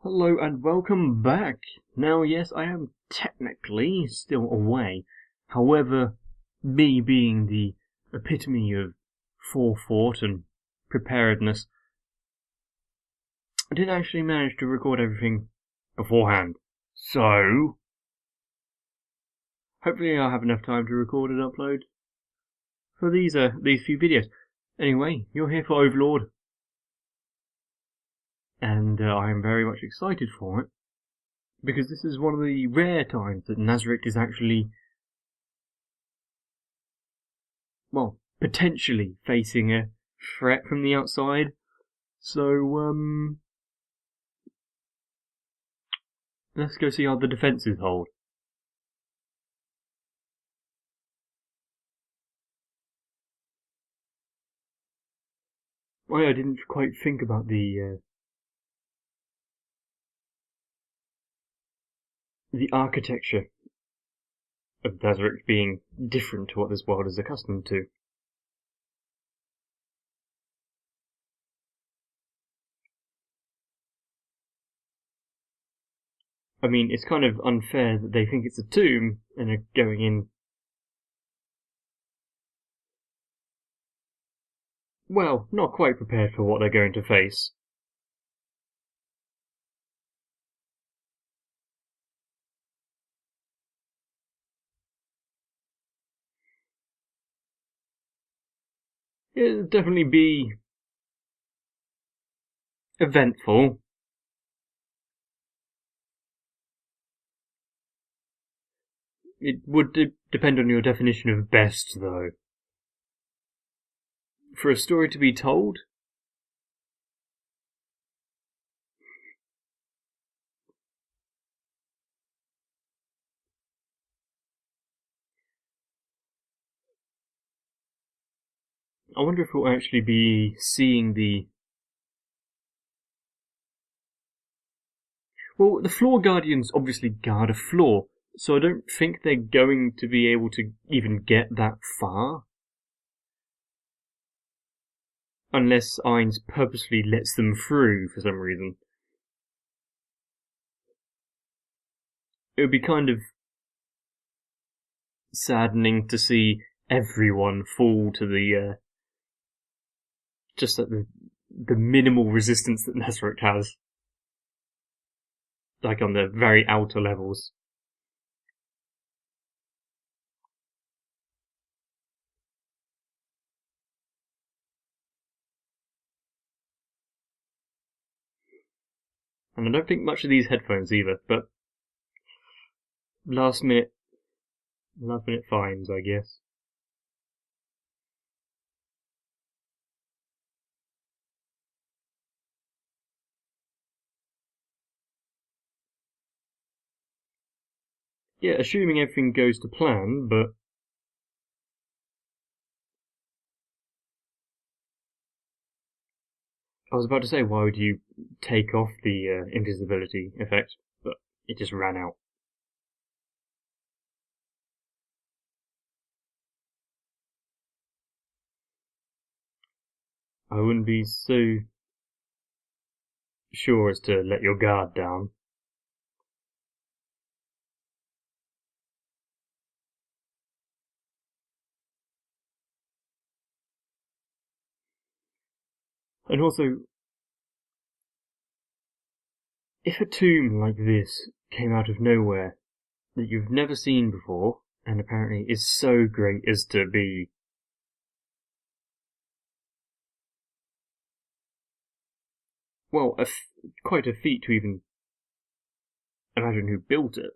Hello and welcome back. Now, yes, I am technically still away. However, me being the epitome of forethought and preparedness, I did actually manage to record everything beforehand. So, hopefully I'll have enough time to record and upload for these few videos. Anyway, you're here for Overlord, and I am very much excited for it, because this is one of the rare times that Nazarick is actually, well, potentially facing a threat from the outside. So, let's go see how the defences hold. Well, I didn't quite think about the architecture of Nazarick being different to what this world is accustomed to. I mean, it's kind of unfair that they think it's a tomb and are going in, well, not quite prepared for what they're going to face. It'll definitely be eventful. It would depend on your definition of best, though. For a story to be told, I wonder if we'll actually be seeing the... Well, the floor guardians obviously guard a floor, so I don't think they're going to be able to even get that far. Unless Ainz purposely lets them through for some reason. It would be kind of saddening to see everyone fall to the just at the minimal resistance that Nazarick has, like on the very outer levels. And I don't think much of these headphones either, but last minute finds, I guess. Yeah, assuming everything goes to plan, but I was about to say, why would you take off the invisibility effect? But it just ran out. I wouldn't be so sure as to let your guard down. And also, if a tomb like this came out of nowhere that you've never seen before, and apparently is so great as to be well, quite a feat to even imagine who built it,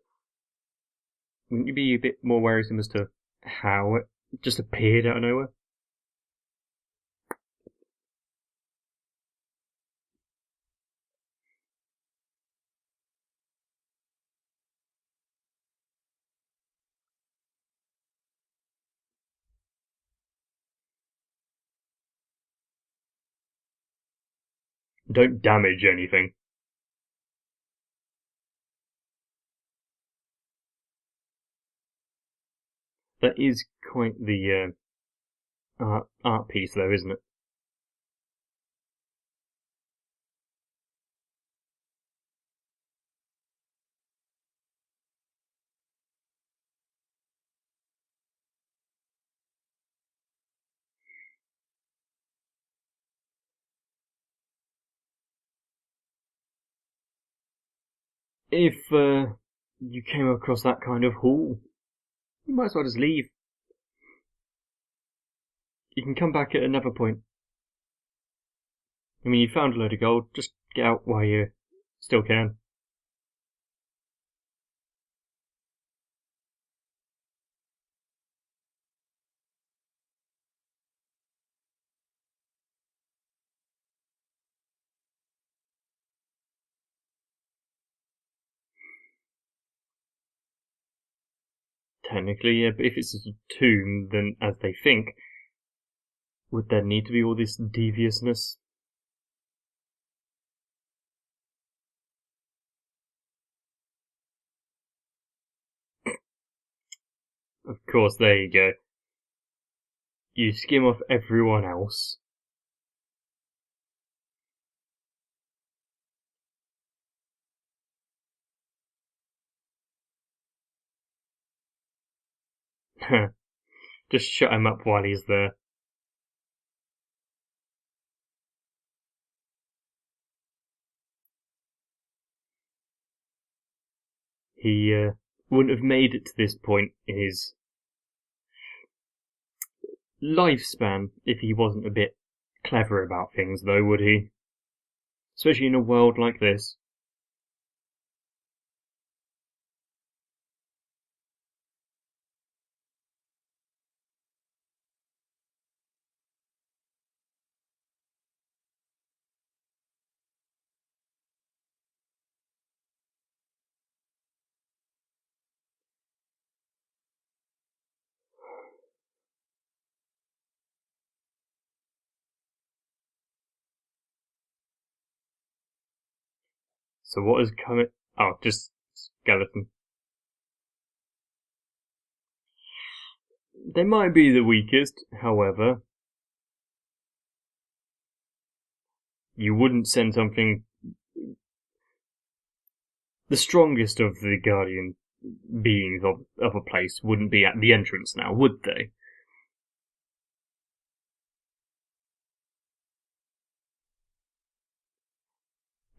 wouldn't you be a bit more worrisome as to how it just appeared out of nowhere? Don't damage anything. That is quite the art piece, though, isn't it? if you came across that kind of haul, you might as well just leave. You can come back at another point. I mean, you found a load of gold, just get out while you still can. Technically, yeah, but if it's a tomb, then as they think, would there need to be all this deviousness? Of course, there you go. You skim off everyone else. Just shut him up while he's there. He wouldn't have made it to this point in his lifespan if he wasn't a bit clever about things, though, would he? Especially in a world like this. So what is coming? Oh, just skeleton. They might be the weakest, however. You wouldn't send something. The strongest of the guardian beings of a place wouldn't be at the entrance now, would they?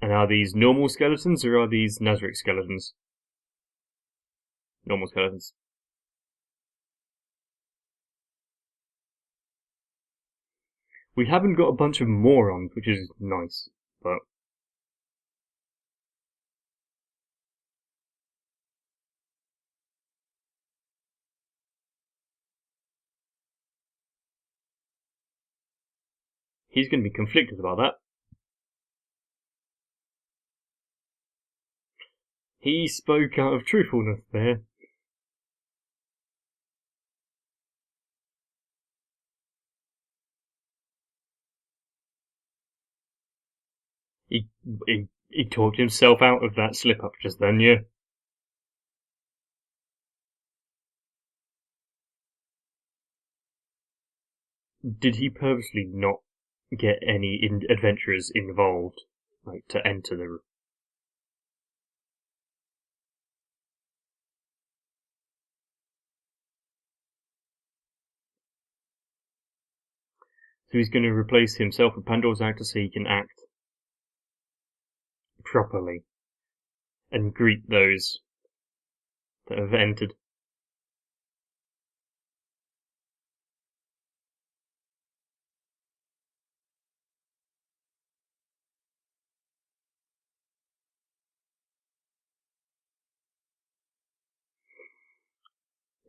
And are these normal skeletons or are these Nazarick skeletons? Normal skeletons. We haven't got a bunch of morons, which is nice, but he's going to be conflicted about that. He spoke out of truthfulness there. He talked himself out of that slip up just then, yeah. Did he purposely not get any adventurers involved, like to enter the? So he's going to replace himself with Pandora's actor so he can act properly and greet those that have entered.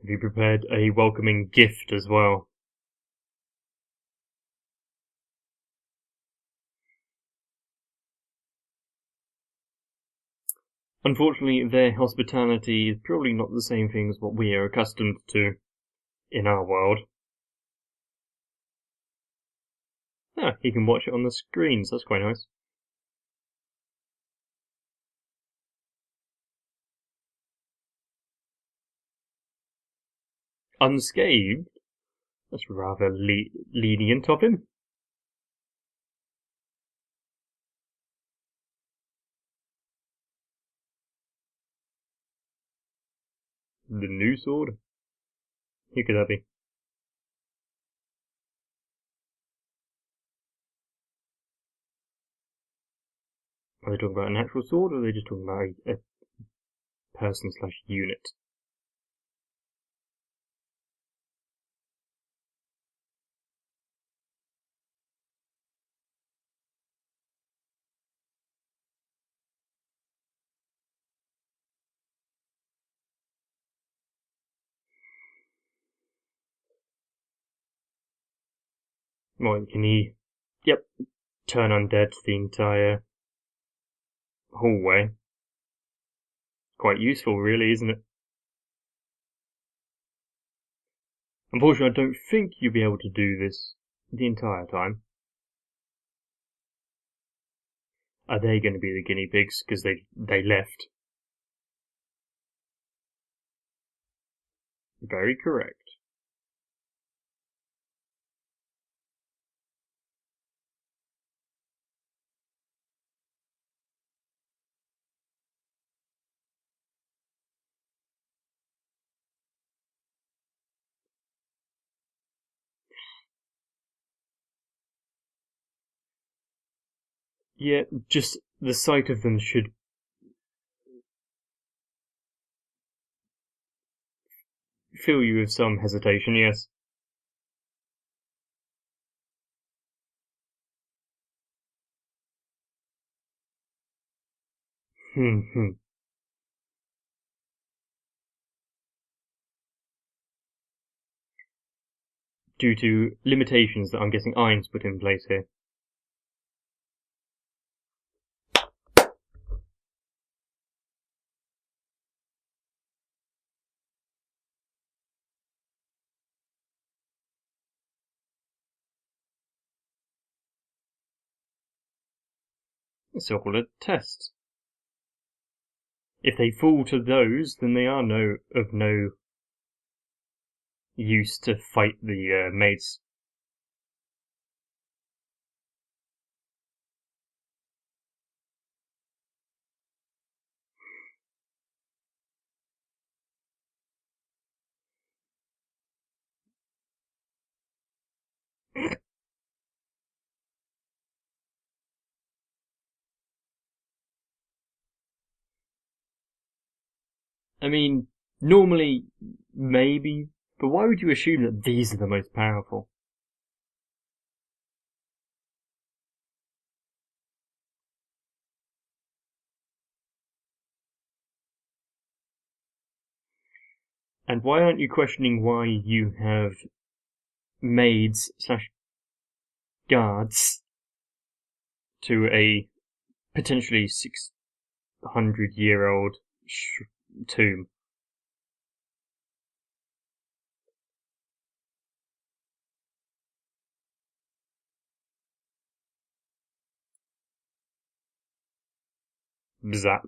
Have you prepared a welcoming gift as well? Unfortunately, their hospitality is probably not the same thing as what we are accustomed to in our world. Ah, he can watch it on the screens, that's quite nice. Unscathed? That's rather lenient of him. The new sword? Who could that be? Are they talking about an actual sword, or are they just talking about a person/unit. Well, can he... Yep, turn undead the entire hallway. Quite useful, really, isn't it? Unfortunately, I don't think you'll be able to do this the entire time. Are they going to be the guinea pigs? Because they left. Very correct. Yeah, just the sight of them should fill you with some hesitation, yes. Hmm. Due to limitations that I'm guessing Iron's put in place here. It's all a test. If they fall to those, then they are of no use to fight the maids. I mean, normally, maybe, but why would you assume that these are the most powerful? And why aren't you questioning why you have maids/guards to a potentially 600-year-old tomb? Zap.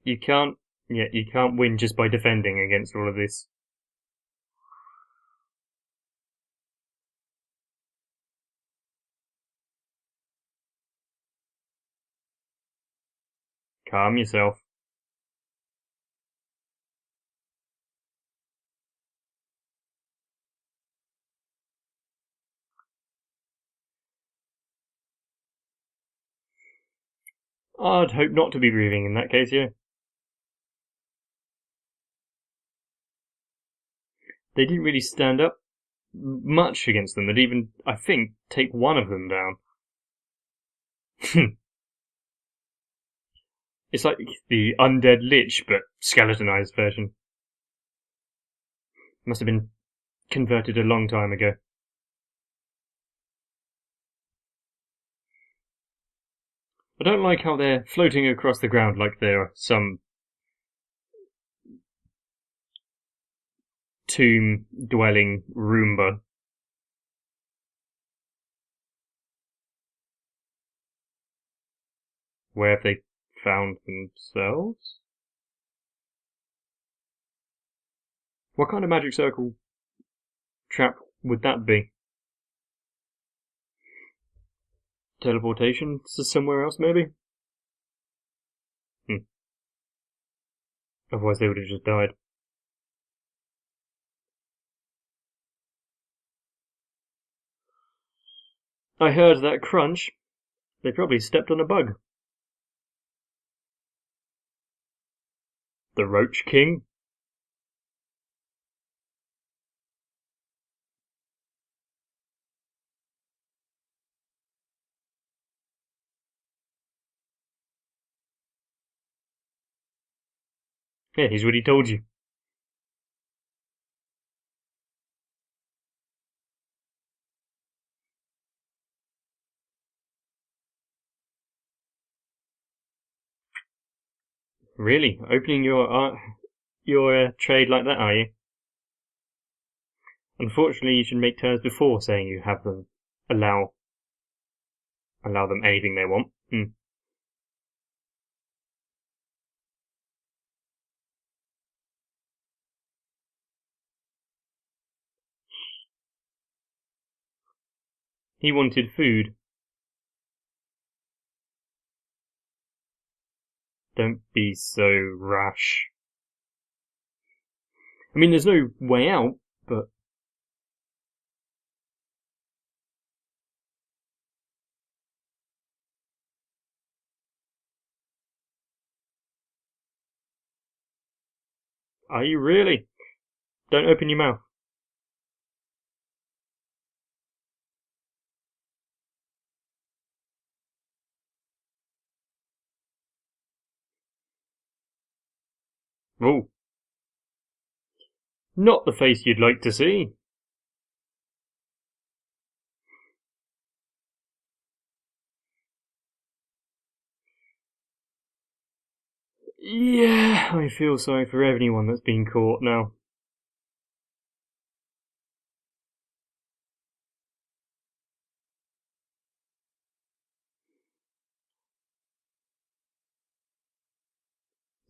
You can't win just by defending against all of this. Calm yourself. I'd hope not to be breathing in that case, yeah. They didn't really stand up much against them. They'd even, I think, take one of them down. It's like the undead lich, but skeletonized version. Must have been converted a long time ago. I don't like how they're floating across the ground like they're some tomb-dwelling Roomba. Where have they found themselves? What kind of magic circle trap would that be? Teleportation to somewhere else, maybe? Otherwise they would have just died. I heard that crunch. They probably stepped on a bug. The Roach King? Yeah, he's already told you. Really? Opening your trade like that, are you? Unfortunately, you should make terms before saying you have them. Allow them anything they want. He wanted food. Don't be so rash. I mean, there's no way out, but... Are you really? Don't open your mouth. Oh. Not the face you'd like to see. Yeah, I feel sorry for anyone that's been caught now.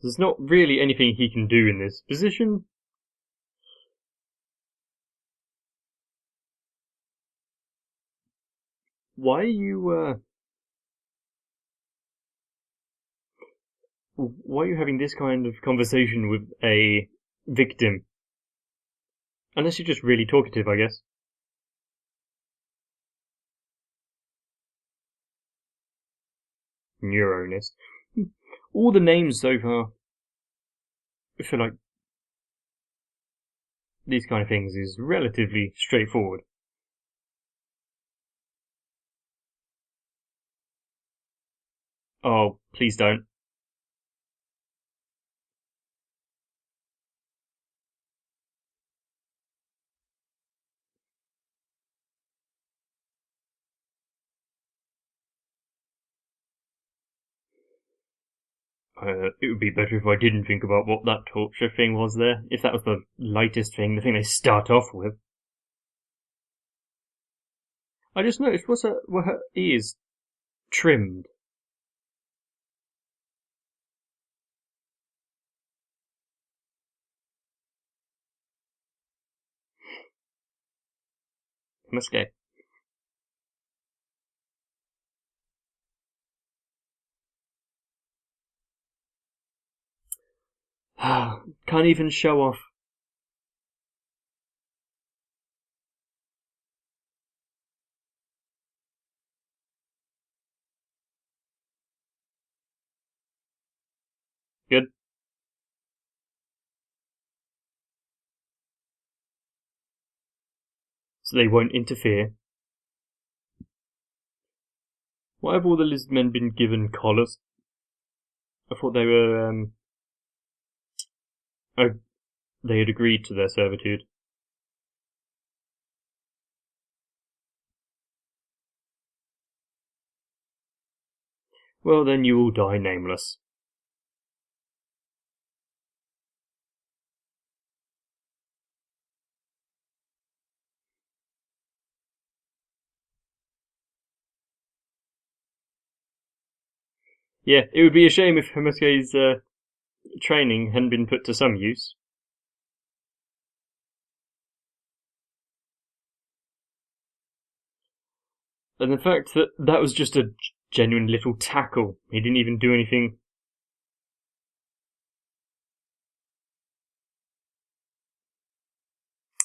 There's not really anything he can do in this position. Why are you, why are you having this kind of conversation with a victim? Unless you're just really talkative, I guess. Neuronist. All the names so far, I feel like these kind of things is relatively straightforward. Oh, please don't. It would be better if I didn't think about what that torture thing was there. If that was the lightest thing, the thing they start off with. I just noticed, were her ears trimmed? Mosque. Can't even show off. Good. So they won't interfere. Why have all the lizard men been given collars? I thought they were, oh, they had agreed to their servitude. Well, then you will die nameless. Yeah, it would be a shame if Hamaske's training hadn't been put to some use. And the fact that that was just a genuine little tackle. He didn't even do anything.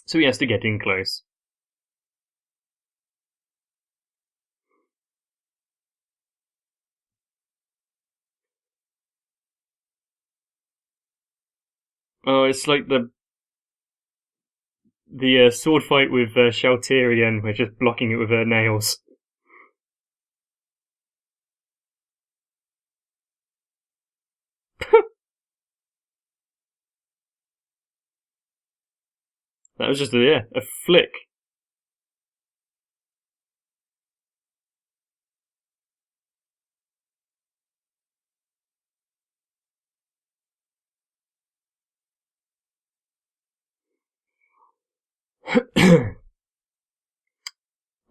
So he has to get in close. Oh, it's like the sword fight with Shaltirian. We're just blocking it with her nails. That was just a flick.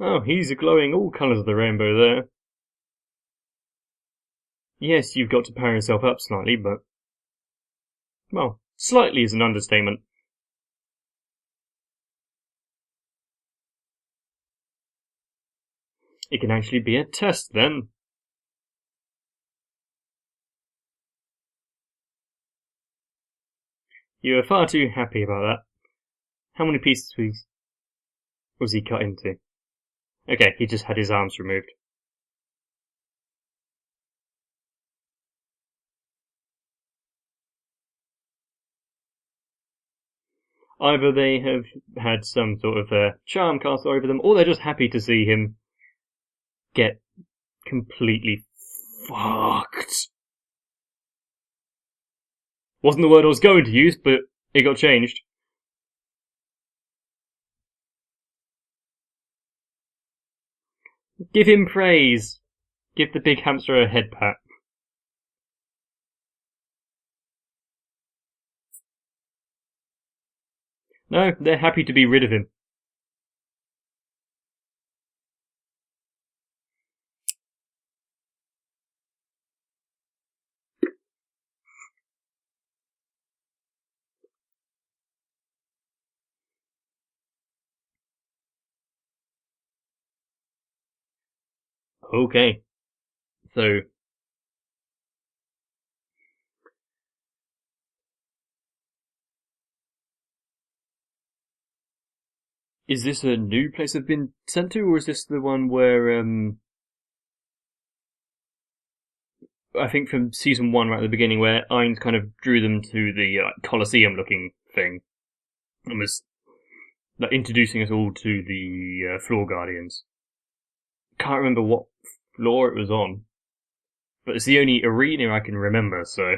Oh, he's glowing all colours of the rainbow there. Yes, you've got to power yourself up slightly, but... well, slightly is an understatement. It can actually be a test, then. You were far too happy about that. How many pieces was he cut into? Okay, he just had his arms removed. Either they have had some sort of charm cast over them, or they're just happy to see him get completely fucked. Wasn't the word I was going to use, but it got changed. Give him praise. Give the big hamster a head pat. No, they're happy to be rid of him. Okay. So... is this a new place they've been sent to, or is this the one where, I think from season 1 right at the beginning, where Ainz kind of drew them to the Colosseum-looking thing, and was introducing us all to the Floor Guardians. Can't remember what floor it was on, but it's the only arena I can remember, so...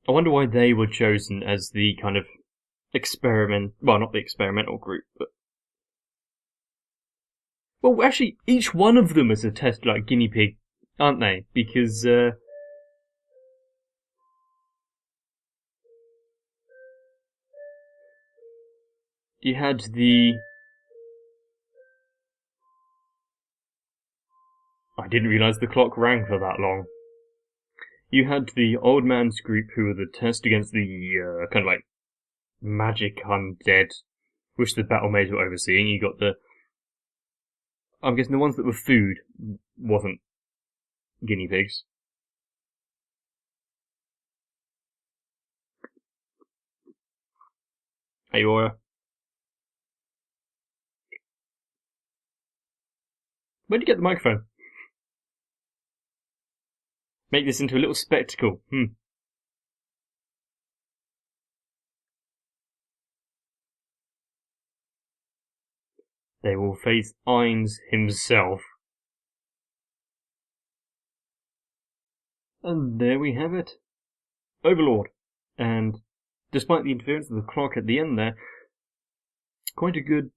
I wonder why they were chosen as the kind of well, not the experimental group, but... well, actually, each one of them is a test, guinea pig, aren't they? Because, you had I didn't realise the clock rang for that long. You had the old man's group who were the test against the, kind of magic undead, which the battle maids were overseeing. You got I'm guessing the ones that were food wasn't guinea pigs. Hey, Aura. Where'd you get the microphone? Make this into a little spectacle. They will face Ainz himself. And there we have it. Overlord. And despite the interference of the clock at the end there, quite a good...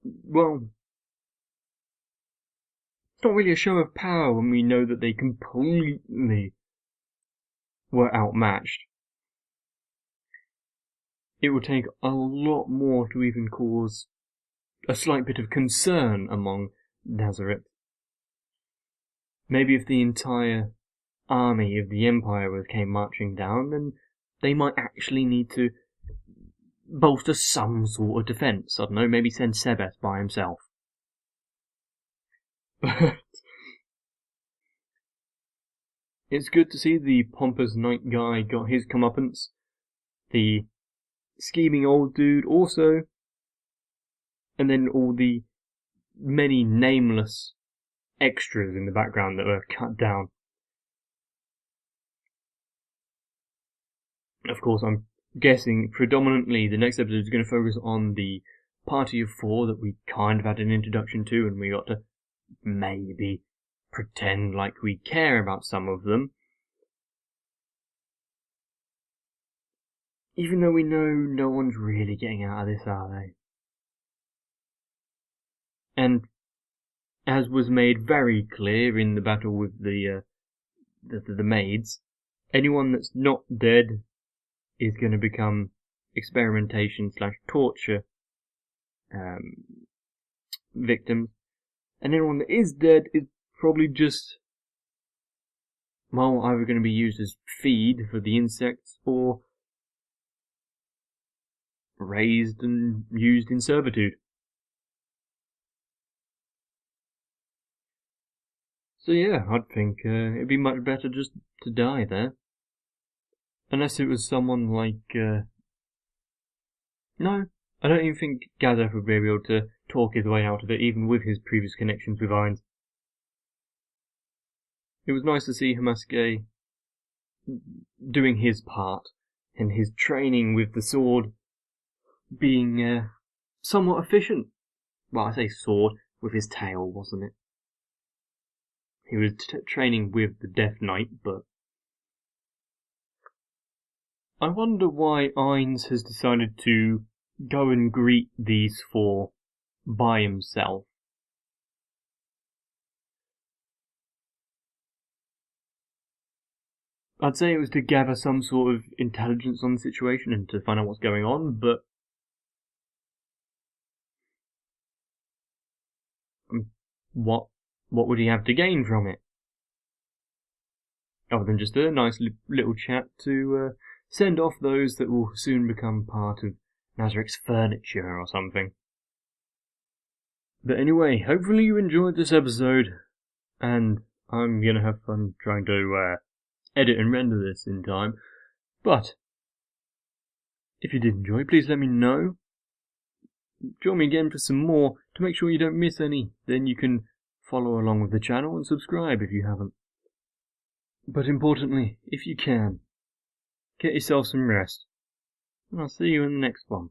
well... it's not really a show of power when we know that they completely were outmatched. It would take a lot more to even cause a slight bit of concern among Nazareth. Maybe if the entire army of the Empire came marching down, then they might actually need to bolster some sort of defence. I don't know, maybe send Sebeth by himself. It's good to see the pompous knight guy got his comeuppance. The scheming old dude also. And then all the many nameless extras in the background that were cut down. Of course, I'm guessing predominantly the next episode is going to focus on the party of 4 that we kind of had an introduction to, and we got to maybe pretend like we care about some of them. Even though we know no one's really getting out of this, are they? And as was made very clear in the battle with the maids, anyone that's not dead is going to become experimentation / torture victims, and anyone that is dead is probably just, well, either going to be used as feed for the insects or raised and used in servitude. So yeah, I'd think it'd be much better just to die there. Unless it was someone like... No, I don't even think Gazef would be able to talk his way out of it, even with his previous connections with Ainz. It was nice to see Hamaske doing his part, and his training with the sword being somewhat efficient. Well, I say sword, with his tail, wasn't it? He was training with the Death Knight, but... I wonder why Ainz has decided to go and greet these 4 by himself. I'd say it was to gather some sort of intelligence on the situation and to find out what's going on, but what would he have to gain from it? Other than just a nice little chat to send off those that will soon become part of Nazarik's furniture or something. But anyway, hopefully you enjoyed this episode, and I'm gonna have fun trying to edit and render this in time. But if you did enjoy, please let me know. Join me again for some more to make sure you don't miss any. Then you can follow along with the channel and subscribe if you haven't. But importantly, if you can, get yourself some rest. And I'll see you in the next one.